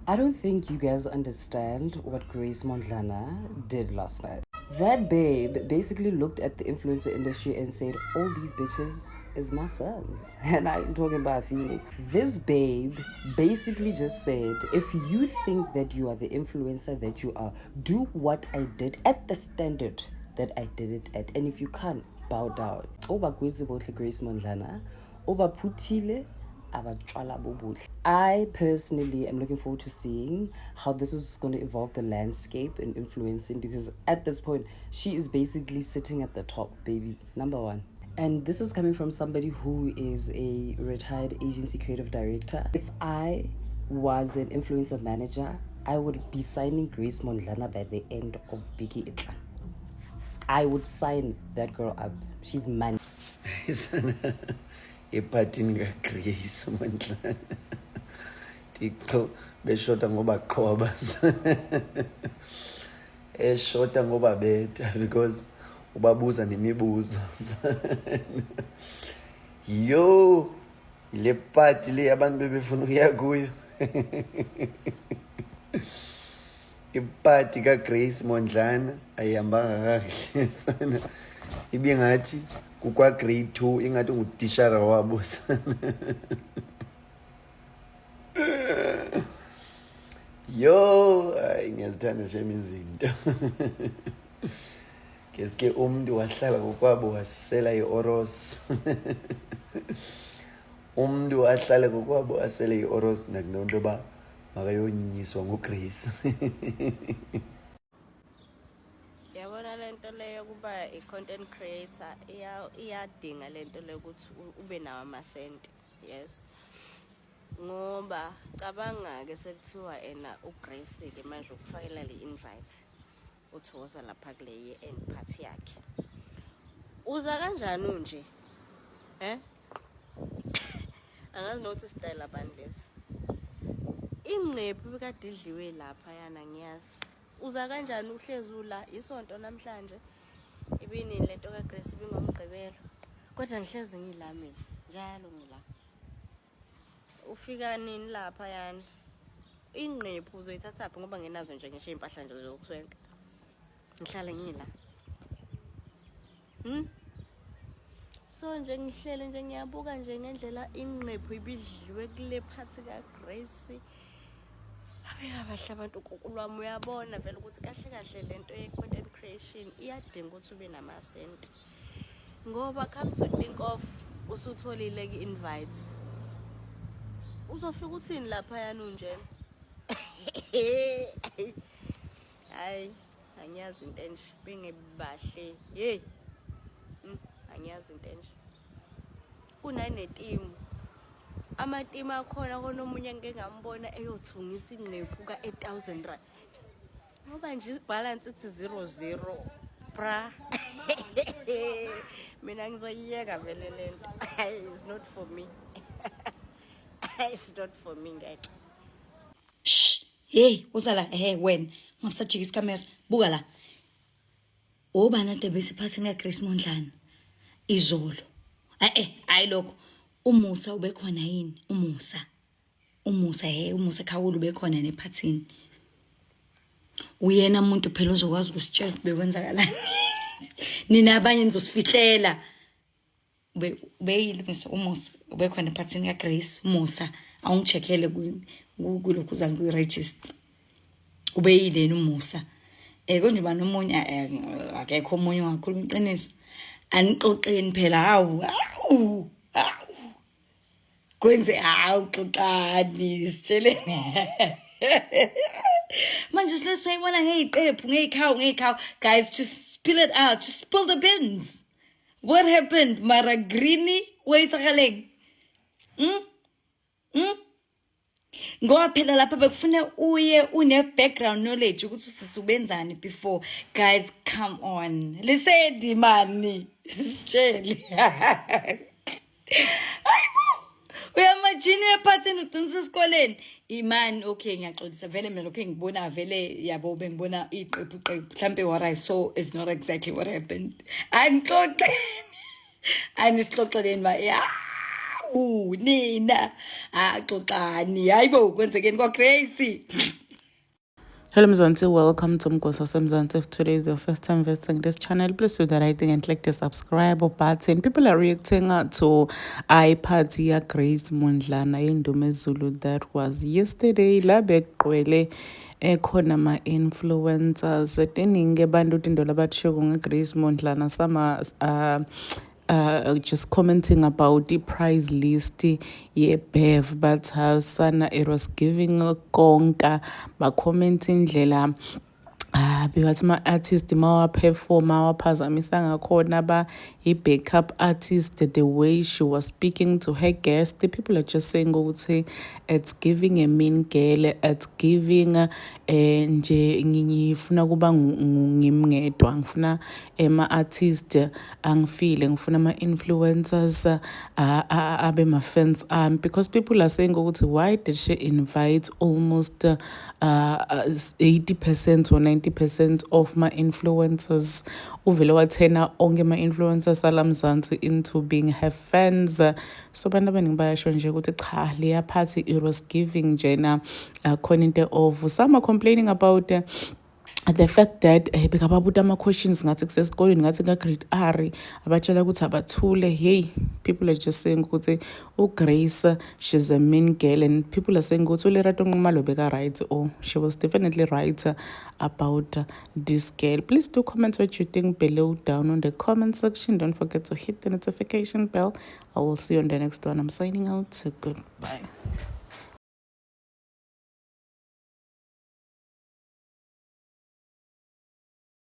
I don't think you guys understand what Grace Mondlane did last night. That babe basically looked at the influencer industry and said, all these bitches is my sons. And I'm talking about Phoenix. This babe basically just said, if you think that you are the influencer that you are, do what I did at the standard that I did it at. And if you can't, bow down. Oba kwetsi bohle Grace Mondlane. Oba putile. I personally am looking forward to seeing how this is going to evolve the landscape in influencing, because at this point she is basically sitting at the top, baby, number one. And this is coming from somebody who is a retired agency creative director. If I was an influencer manager, I would be signing Grace Mondlane by the end of Biggie Itla. I would sign that girl up. She's man. Ephathini kaGrace Mondlane Thixo beshota ngoba qhoba eshota ngoba betha because ubabuza nemibuzo yo le party le abantu bebefuna ukuya kuyo iparty kaGrace Mondlane ayihambanga kahle sana ibingathi kukwa grade 2 ingathi ngutishara wabo yo ngiyazithanda shame izinto keske umuntu wahlala kokwabo wasela iOros umuntu wahlala kokwabo wasela iOros nakunto ba makayonyiswa nguGrace. Yabona lento leyo kuba i-content creator iyadinga lento leyo ukuthi ube nawo amasenti, yes. Ngoba cabanga-ke sekuthiwa uGrace-ke manje ukufakela le-invite uthokoza lapha kule ye-end party yakhe. Uza kanjani unje? Angazi nokuthi style abantu lesi. Ingqephu bekade idliwe lapha yana ngiyazi. Uza kanjani uhlezi ula isonto namhlanje ibinini lento kaGrace ibingomgqibelo kodwa ngihlezi ngila mina njalo ngila ufika nini lapha yana ingqephu uzoyithatha phi ngoba ngenazo nje ngisho impahla nje zokuswenka ngihlale ngila so nje ngihlele nje ngiyabuka nje ngendlela ingqephu ibidliwe kule phathi kaGrace. Abahle abantu kokulwami uyabona vele ukuthi kahle kahle lento ye-content creation iyadinga ukuthi ube namasenti ngoba come to think of usutholile i-invite uzofika uthini lapha yana unjena hayi angiyazi into enje bengebahle hey angiyazi into enje unanetimu amatimu akhona konomunye ngeke ngambona eyothungisa ingqephu ka-8,000 ngoba nje ibalance ithi 00 bra mina ngizoyiyeka vele lento it's not for me it's not for me ngeke. Hey uzala wena ngapsajika ikamera buka la obana debese phathini kaGrace Mondlane izolo hayi lokho umusa ubekhona yini umusa umusa khawula ubekhona nephathini uyena umuntu phela ozokwazi ukusitshela bekwenzakalani nina abanye nizosifihlela ubeyile umusa ubekhona ephathini kaGrace umusa awungicheckele kulokhu uzange uregister ubeyile umusa konje bani umunye akekho umunye ngakhuluma iqiniso anixoxeni phela hawu kwenze xoxani sitshelene manje silesayibona ngeyiqephu ngeyikhawu guys, just spill it out, just spill the beans. What happened mara greeny wayithakaleng ngoba phela lapha bekufuna uye une background knowledge ukuthi sisubenzani before. Guys, come on, lisedi mani sitshele uyamajini ephathini udonsa esikoleni imani. Okay, ngiyaxolisa vele mina lokho engibona vele yabo bengibona iqephu mhlambe what I saw is not exactly what happened. Anixoxeni anisixoxeleni ba hawu nina axoxani hayibo kwenzekeni kwaGrace. Hello Mzansi, welcome to Mgosa Mzansi. If today is your first time visiting this channel, please do the right thing and click the subscribe button. People are reacting to iParty ya Grace Mondlana indume Zulu that was yesterday. Labe kwele ekhona ma-influencers teningi bantu tindola batsho Grace Mondlana sama just commenting about the prize list ye Bev, but sana it was giving a konka ba commenting ndlela bewathi ama-artist mawaphefoma waphazamisa ngakhona ba i-backup artist, the way she was speaking to her guest, the people are just saying ukuthi it's giving a mean girl, it's giving nje ngifuna kuba ngimngedwa, ngifuna ama-artist angifile, ngifuna ama-influencers abe ma-fans because people are saying ukuthi why did she invite almost 80% or 90% of ma-influencers, uvele wathena onke ma-influencers ala Mzansi into being her fans. So bantu abaningi bayasho nje ukuthi cha leya party it was giving njena khona into of some are complaining about the fact that bekababuta ama-questions ngathi kusesikolweni ngathi ka-grade R abatshela ukuthi abathule. Hey, people are just saying ukuthi uGrace she's a mean girl, and people are saying ukuthi uLerato Nxumalo beka right, or she was definitely right about this girl. Please do comment what you think below down on the comment section. Don't forget to hit the notification bell. I will see you on the next one. I'm signing out. Goodbye.